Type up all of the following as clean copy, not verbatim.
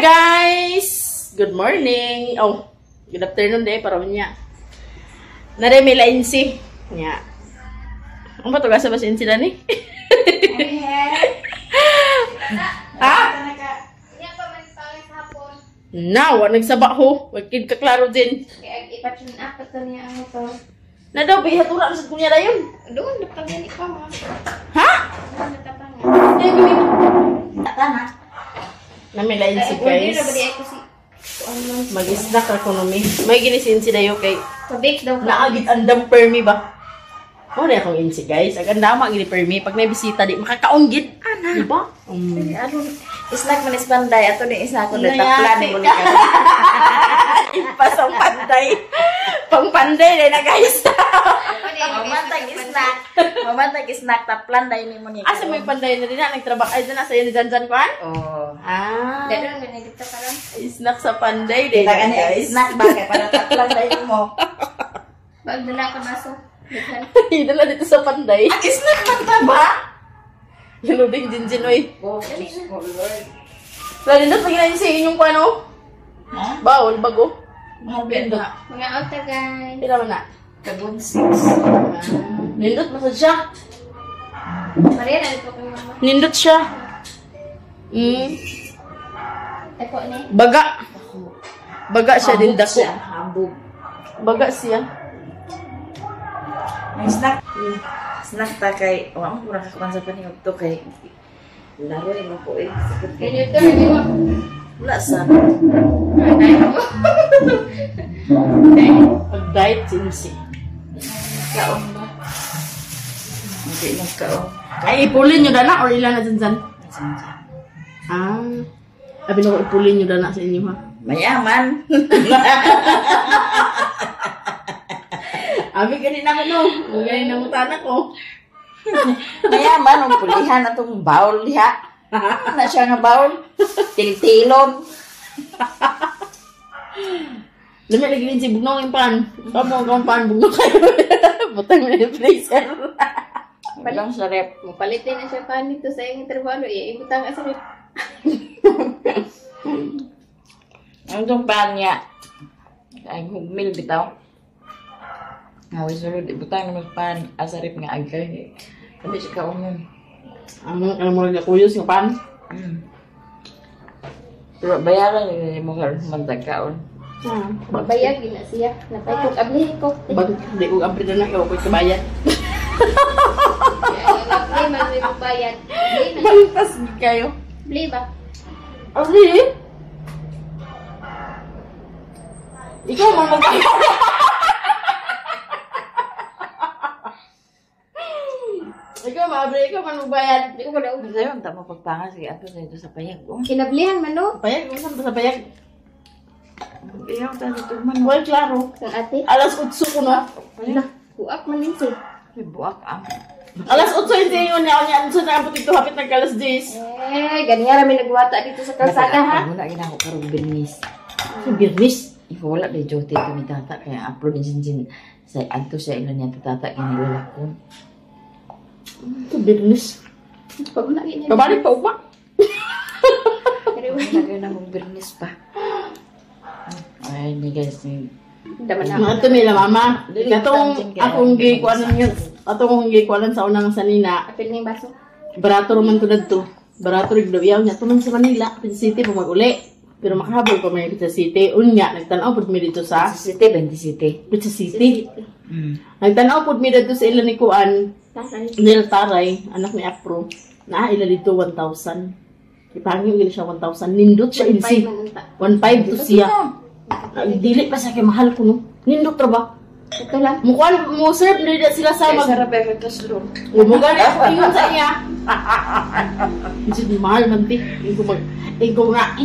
guys! Good morning! Oh, good afternoon day para niya. Nare may lainsi. Nya. Ang ba to gasa ba si insi dani? Ha? Now, nagsaba ho. Wagkid ka klaro din. Kaya ipatun apa to niya ang motor. Na daw bihat ura sa kunya dayon. Doon dapat yan ikaw ha. Ha? Doon dapat nga. Di bibi. Tana. Na may lainsi guys. Mag-snack economy. May ginisin si dayo kay Pabik daw ka. naagit andam permi ba? Oh, na akong insi guys. Agad ndama gini permi pag may bisita di makakaunggit. Ana, di ba? Ano? Snack man is panday. Ato din isa ko Nayati dito. Plan mo ni ka. ka. Impas ang panday. Pang panday na guys. Mamantag snack. Mamantag snack. Taplan day ni mo ni ka. Asa may panday na din na nagtrabaho ay na sa ni Janjan ko an? Oh. Ah. Dadon man dito ka lang. Snack sa panday din Kita kan guys. snack ba kay para taplan day mo. Bagdala ka baso. Idala dito sa panday. Snack man ta ba? Hiluding jinjin oy. Oh, Lord. Lalo na pag si inyong kwano. Ha? Bawal bago. Mga mga auto guys. Pila man na. Kabun 6. Nindot mo siya. Maria na dito kay mama. Nindot siya. Ako ni. Baga. Baga siya din dako. Habog. Baga siya. May snack. Snack ta kay, ang kurang kakuan sa paningog to kay laro mo po eh. Sakit kay. Ganito rin mo. Wala sa. Pag-diet sinsi. Kaon ba? Hindi mo kaon. Ay, ipulin nyo dana or ilan na dyan? Ah. Abi na ko ipulin nyo dana sa inyo ha. Mayaman. Abi ganit naman no. Ganit na mutana ko. Mayaman ang pulihan atong bawl diha. Na siya nga bawl. Tiltilon. Lami lagi din si Bugnong yung pan. Kamu ang pan Bugnong kayo. Butang mo yung freezer. Padang sa rep. Mapalitin na siya pa nito sa iyong trabaho. Ibutang ka sa rep. Ang itong pan niya. Ay, hugmil bitaw. Ngaway sulod. Ibutang naman pan. Asarip nga agay. Hindi siya kaunon. Ano mo rin nakuyos yung pan? Pero bayaran nila mo magtagkaon. Mabayag na siya. Napay kong ablihin ko. Bakit hindi ko abri na ako ko'y kabayan? Abli, man may magbayad. Abli na. Baltas kayo. Abli ba? Abri? Ikaw man magbayad. Ikaw maabri, ikaw man magbayad. Hindi ko ba daw. Sa'yo, ang tama pagpangas. Kaya ato sa ito sa payag. Kinablihan man no? Bayad, kung saan ba sa bayad? Iyaw tayo ito man. Well, klaro. Kang ate. Alas 8 ko no? Wala. Buak man yun siya. Buak ang. Alas 8 hindi yun niya. Niya, so nakapot ito hapit ng alas 10. Ganyan rami nagwata dito sa kalsada ha. Wala ginako karong birnis. Sa birnis. Ikaw wala na duty kami tata. Kaya upload din sin sa anto sa ilan niya tata. Kaya nilalakon. Sa birnis. Pag na ganyan. Kabalik pa upa. Lagay na mong birnis pa. Ay, hindi guys. Daman na. Mga tumila mama. Katong akong gikuanan yun. Atong gikuanan sa unang sanina. Apil na yung baso. Barato naman to na to. Barato rin daw yaw niya. Tunong sa Manila. Pizza City pa mag-uli. Pero makahabol pa may Pizza City. Unya, nagtanaw po mi dito sa City, 20 City. Pizza City. Nagtanaw po mi dito sa ilan ni Kuan. Nil Taray, anak ni Apro. Ila dito 1,000. Ipangyo gila siya 1,000. Nindot siya insi. 1,500 to siya. Dili pa sa kay mahal ko no. Nindot ra ba? Ito lang. Mukha mo serve na sila sa mag. Sarap yung kaslong. Gumugan ako ingon sa iya. Kasi di mahal man ti. Ingko nga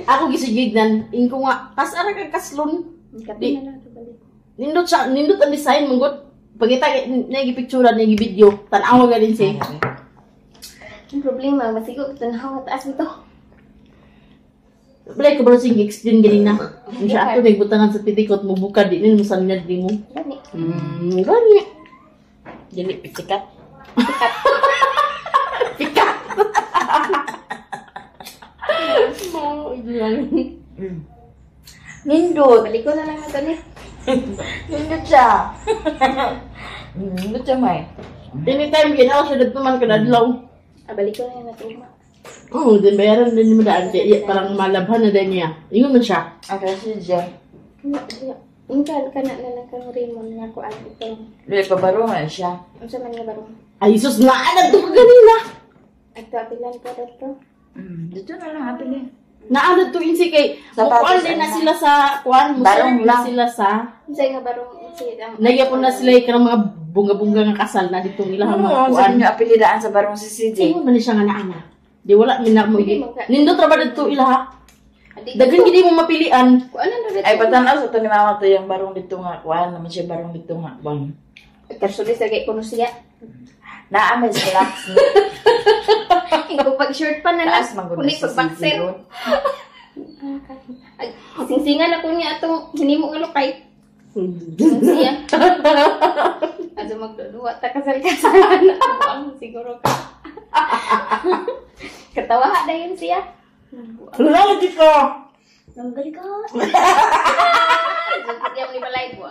ako gisigignan. Ingko nga kasara kag kaslon. Kapi na lang. Nindot siya, nindot ang design monggot. Pagita na gipicturean na gibideo, tan-aw ga din siya. Ang problema, masigo tanaw at taas nito. Balay ko ba sing explain ganina. Ang siya ato nagbutangan sa pitikot mo buka di mo sanyad di mo. Gani. Gani. Dili, pikat. Pikat. Nindot. Balik ko na lang na to ni. Nindot siya. Nindot siya, May. Anytime ginawa siya dito man kadadlaw. Balik ko na lang na to. Oo, din bayaran din mo daan. Parang malabhan na din niya. Ingon man siya. Okay, si Jay. Ingkan ka na lang kang Raymond nga ko ang ito. Dili pa baro nga siya. Ang sa man nga barong. Ay, sus na! Nagdo ka ganina! At apilan ko dito. Dito na lang ato niya. Naanad to insi kay Sapatos, kuan din na ano? sila sa kuan Barong na lang. sila sa Ang sa nga barong ang nagyapon na sila kanang mga bunga-bunga nga kasal na dito nila ang mga Oo, kuan. sabi niyo apelidaan sa barong si CJ. Ingon man ni siya nga naana. Di wala mina mo Hindi gi. mo ka- Nindo tra ba dito ila ha? Dagan gid mo mapilian. Kuan na dito. Ay, patanaw sa ito ni mama to yung barong dito nga. Kuhaan naman siya barong dito nga. Kuhaan. Kasulis lagi ko no siya. Naamay sa lax. Ikaw pag short pa na lang. Taas magod Kunik sa pag boxer. CJ. Singsingan ako niya atong hinimo ulo kay siya. Ado magduduwa ta kasal-kasalan ako siguro ka. Katawa na yun siya. Wala lagi ko. Nanggal ka. Diyan ni balay ko.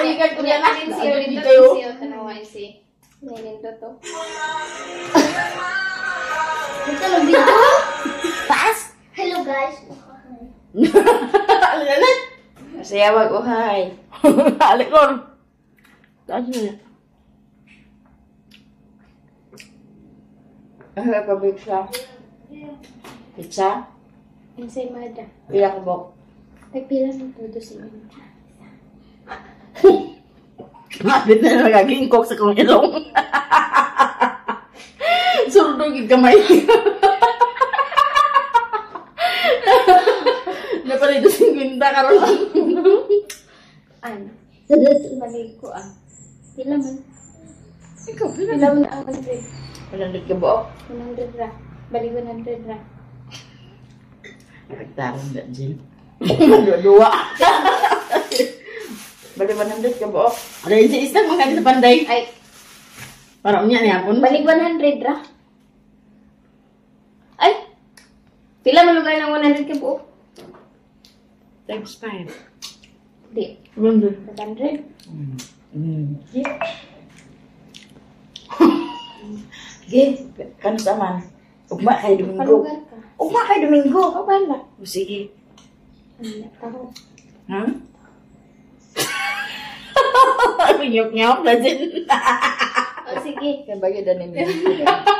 Ikan ko Kunya na na rin siya Hindi dito kayo. siya tanawa si. Ninindo to. Ito lang dito. Taas. Hello guys. Alalat. Sayawag uhay. Alikor. Taas na. Ano ka pizza? Pizza? Ensaymada. Ilang bok. Nagpila ng todo si Mama. Mabit na nagaging coke sa kong ilong. Surudog yung kamay. Napalito 50 karon. Ano? Balik ko ah. Pila man. Ikaw, Pila man ang 100. 100 ka buok. 100 ra. Balik 100 ra. Nagtarang na, Jill. Dua. Bali 100 ka buok. Ada isi isang mga sa panday. Ay, Para unya niya pun. balik 100 ra. Ay! Pila man lugar ng 100 ka buo? Times 5. Di. Belum 500. Ge, kan saman. Ugma kay Domingo. Palugar ka. Ugma kay Domingo. O, bala. O, sige. Ano, taho. Ha? Nyok-nyok na din. O, sige. Kaya bagay na ninyo.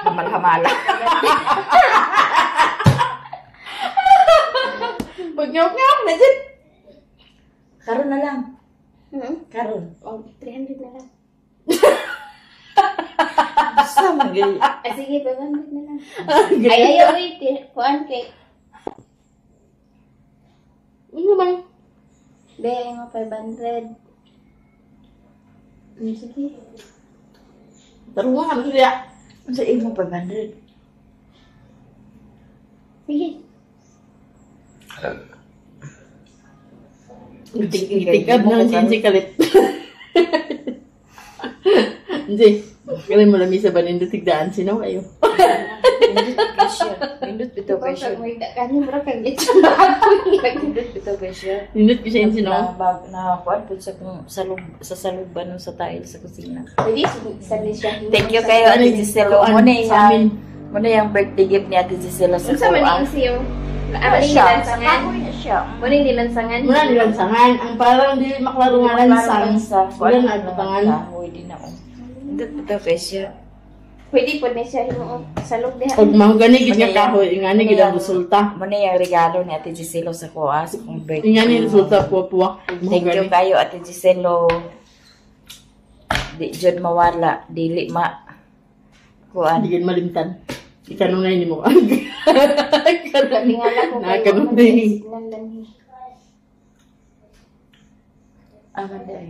Hamal-hamala. Pag nyok-nyok na din. Karon na lang. Karon. Karon. O, 300 na lang. Sama gay. Ah, sige, 500 na lang. Ay, ayaw, wait. Kuan kay. Ano bang? Be, mo 500. Sige. Taruhan ka siya. Sa imo 500. Sige. Itikad na si kalit. Hindi. Kaya mo lang isa ba nindot tigdaan sino kayo? Indot kasya. Indot bitaw Pag kasya. may kanya, mura kang gitsa na ako. Indot bitaw kasya. Nindot ko siya sino? Na kuan po sa saluban sa tile sa kusina. Pwede, sa siya. Thank you kayo Ate Giselo. Muna yung birthday gift ni Ate Giselo sa Ano sa maning kuan. siyo? Ano Amaling siya? nilansangan. Siya. Muling nilansangan. Muna nilansangan. Ang parang di maklaro nga lansang. Wala na agpatangan. Kahoy din ako. Indot bitaw kasya. Pwede po na siya hinuot sa loob diha. Pag mahugani gid nga kahoy, ingani gid ang resulta. Muna yung regalo ni Ate Giselo sa kuha sa kong birthday. Ingani resulta puwa-puwa. Pag Thank you mahugani. kayo Ate Giselo. Di jud mawala, dili ma kuan. Hindi gid malimtan. Ikanunay ni mo. Tingala ko Nakakanunay. Nandan. Aman dai.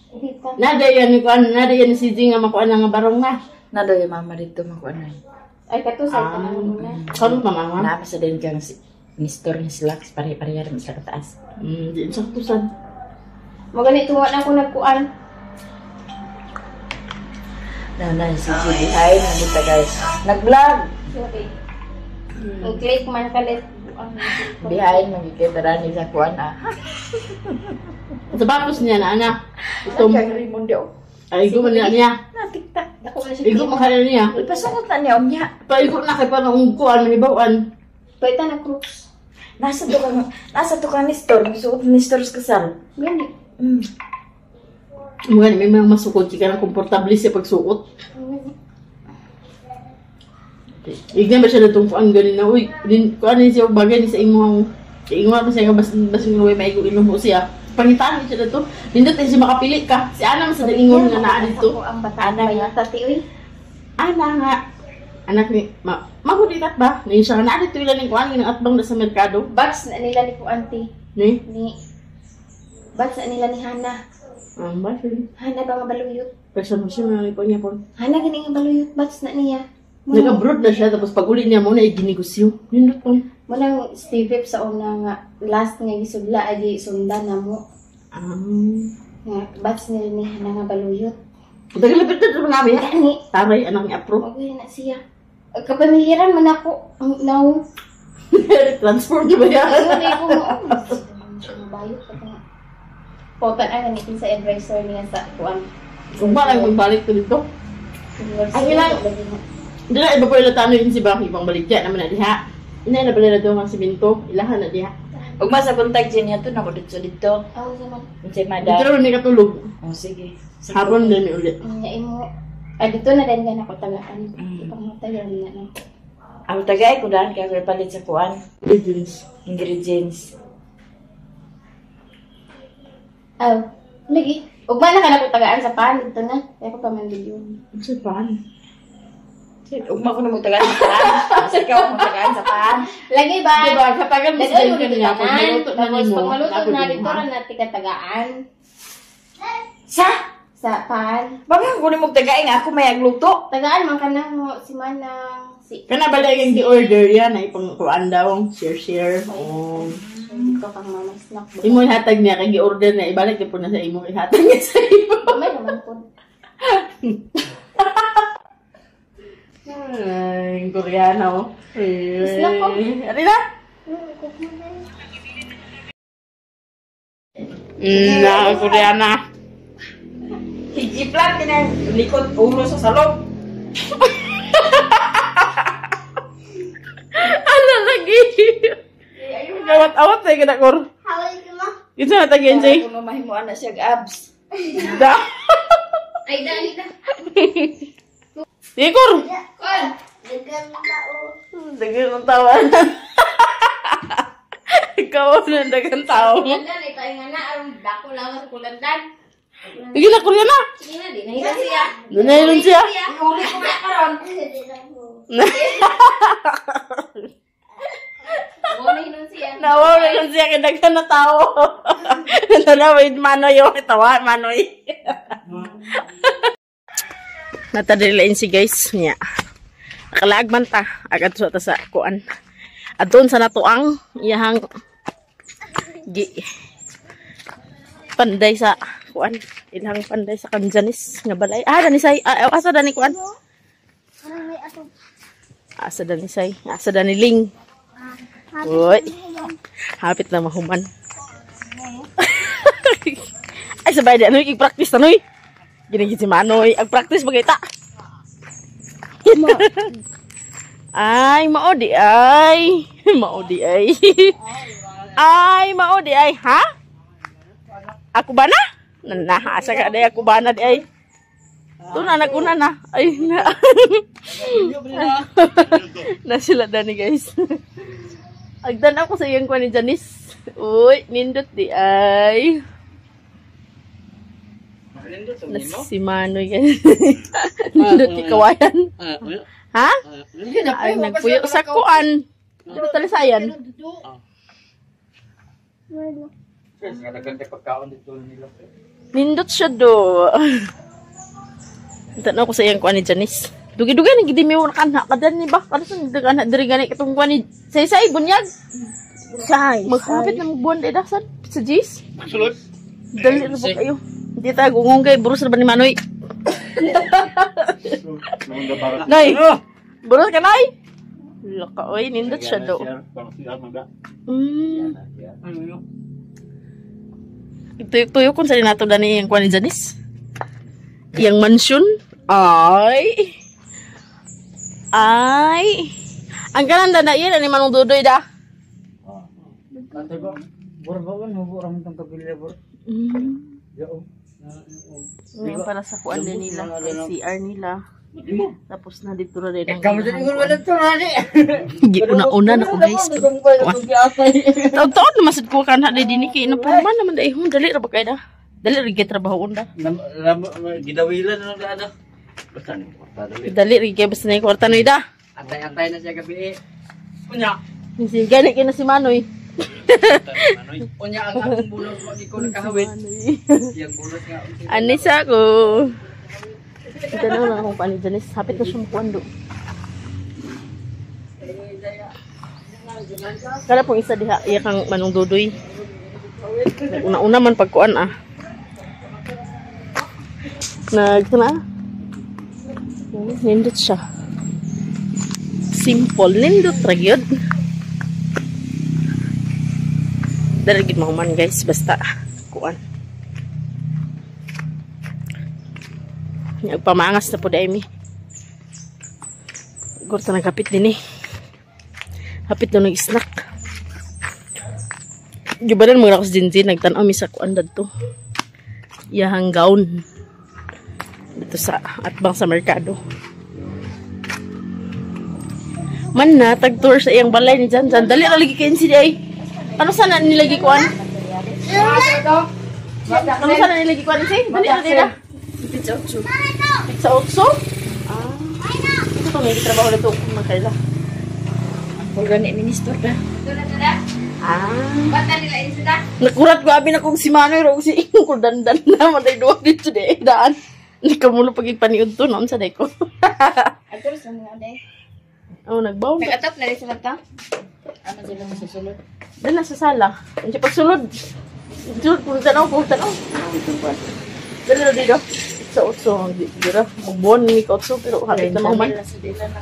Hindi pa. Nada yan ni kuan, nada yan si Jing nga makuan nga barong nga. Nado yung mama dito makuan na. Ay, kato sa ito muna. Karon pa mama. Naapa sa din kang Mr. ni Slacks pare-pareha rin sa kataas. Di sakto sad. Maganit tuwa na ako nagkuan. Na si Judy. Hi, nandito guys. Nag-vlog. Sorry. Ang click man kalit. ang Bihain magkikitaran sa kuan ah. Sa bakos niya na anak. Ito Ito, kang Raimundo. ay igo man niya. Natiktak. Dako na siya. Igo makala niya. Ipasukot na niya niya. Paigo na kay parang kuan manibawan. Pwede na crooks. Nasa to ka ni store. Suot ni store sa kasal. Gani. Mga may mga masukod kaya na komportable siya pagsuot. Ignan ba siya na itong kuan ganin na, uy, kuan siya bagay ni sa imo. Sa imo pa siya basing luwi maigo inuho siya. Pangitaan siya na to. Nindot tayo siya makapili ka. Si Ana sa dalingon nga naa dito. Ako ang bata na yung tati, uy. Ana nga. Anak ni, maguditat ba? Ngayon siya nga naa dito ilan yung kuan, yung atbang na sa merkado. Bats na nila ni po auntie. Ni? Bats na nila ni Hana. Ba siya? Hana ba nga baluyot? Person mo siya mga ko niya po. Hana gani nga baluyot. Bats na niya. Nag-abroad na siya, tapos pag uli niya mo na iginigusyo. Nindot po. Munang Steve sa una nga last nga gisudla ay sundan na mo. Nga bats nila ni Hana nga baluyot. Tagalapit na naman namin. Gani. Taray, anak ni Apro. Okay na siya. Kapamilyaran man ako. No. Transform niya ba yan? Ay, ko mo. Siya mabayot pa nga. Potan ang ganitin sa advisor niya sa kuan. Kung ba lang magbalik ko dito? Ang ilang- Hindi na, iba po yung latano yun si Bang. Ibang baligya naman na diha. Inay na pala na doon ang siminto. Ilahan na diha. Ug masa kontakt din niya to na ko dito. Ako naman. Unsay Dito madam. rin may katulog. Oh sige. Hapon din may ulit. Nga imo. Ay, dito na din gan ako tagaan. Ipangmatayan na no. Ang tagay ko daan kaya ko palit sa kuan. Legends. Ingredients. Aw, lagi. Ugma na ka na ko tagaan sa pan dito na. Kaya ko pa man yun. Ang sapan. Ugma ko na mo tagaan sa pan. Sa ikaw mo tagaan sa pan. Lagi ba? Diba, katagal mas Dito din mo ka dito niya. Pag maluto na Tapos mo. pag maluto ako na din, dito ha? na natin katagaan Sa sa pan. Bakit ko ni mo tagay nga ako may agluto. Tagaan man ka na mo si Manang si Kana bala yung di-order yan. Ay pang kuan daw. Share. Oh. hindi ko kang mama snack. Imo ihatag niya. Kaya gi-order na. Ibalik niya po na sa imo. Ihatag niya sa imo. May naman po. Ay, Koreana oh. Snack ko. Ano na? Na, Koreana. Higiplan ka na likod ulo sa salong. Ano lagi? Gawat-awat na yung kinakor. Ito na tagyan siya. Kung mahimuan na siya abs. Da. Ay, dali na. Ikor. Kon! Dagan ng tawanan. Ikaw na dagan tao. Kulandan, ito ay nga na. Arong dako lang sa kulandan. Sige na, Koreana. Sige na, di na siya. Doon na yun siya. Uli ko na karon. Wala yun siya. Nawaw na yun siya kadagan na tao. Ito na, wait, Manoy yung itawa, Manoy. Natadalain si guys niya. Nakalagman ta. Agad sa ta sa kuan. At doon sa natuang iyahang panday sa kuan. Ilang panday sa kanjanis nga balay. Danisay. Asa dani kuan? Asa danisay. Asa daniling. Uy. Hapit na mahuman. Ay sabay di ano i-practice na noy. Gini si Manoy. Ag-practice bagay ta. Ay, maodi ay. Maodi ay. Ay, maodi ay. Ha? Ako ba na? Nahasa ka day ako ba na di ay. Doon anak ko na. Ay, na. Na sila dani guys. Agdan ako sa iyang kwa ni Janice. Uy, nindot di ay. Si Manoy yan. Nindot ni kawayan. Ha? Ay, nagpuyo sa kuan. Dito talisayan. Nindot siya do. Tanong ko sa iyang kuan ni Janice. Dugi-dugi ni gidi mo kana kadan ni ba? Kasi nagdagana diri gani katong kuan ni say bunyag. Maghapit na buwan day dasan sa Jis. Sulod. Dali na po kayo. Hindi tayo gungong kay burus na ba ni Manoy? Nay, burus ka nay? Laka, oy, nindot siya do. Tuyo kung saan nato dani yung kuha ni Janice. Yang mansion. Ay. Ang ganda na yan, ani Manong Dudoy da. Ngayon para sa kuan din nila, CR nila. Tapos na dito na rin ang una-una na ko guys. Taon-taon naman sad ko kan hadi diniki na purman naman dai hon dali ra ba kay da. Dali ri trabaho onda. Gidawilan na ada. Basta ni kwarta dali. Dali ri kay basta na kwarta noy da. Antay-antay na siya gabi. Unya. Kasi gani kay na si Manoy. Unya ang akong bulog mo ko nakahawit. Yang bulog nga. Anisa ko. Ito na lang akong paano dyan. Hapit na siya makuando. Kala pong isa diha. Iya kang Manong Dudoy. Una-una man pagkuan Ito na. Nindot siya. Simple. Nindot ra gyud. Daragid mahuman guys. Basta kuan. Nagpamangas na po dahil mi. Gurta nagkapit din eh. Hapit na nag-snack. Gibaran mga lakos din nagtanaw mi sa kuan dad to. Iyahang gown. Dito sa atbang sa merkado. Man na, tag-tour sa iyang balay ni Jan. Dali na lagi kayo si Day. Ano sana nilagi kuan? Ano sana nilagi kuan si? Dali na dila. Pizza 8. Pizza 8? Ito itong may trabaho na ito. Magkaila. Organic minister da. Bata nila ini sudah. Nakurat ko abi na kong si Manoy. Rong si Ing ko dandan na. Matay duwag dito de. Daan. Hindi ka muna pagipaniod to. Noon sa day ko. Ato sa mga day. Oh, nagbaw. Nag-atop na rin sila ta. Ano sila masusulod? Dahil nasa sala. Hindi pagsulod. Sulod, kung tanaw. Dali na dito. Sa 8. Dira. Magbuwan ni Kotso. Pero halit na mahuman. Sa dila na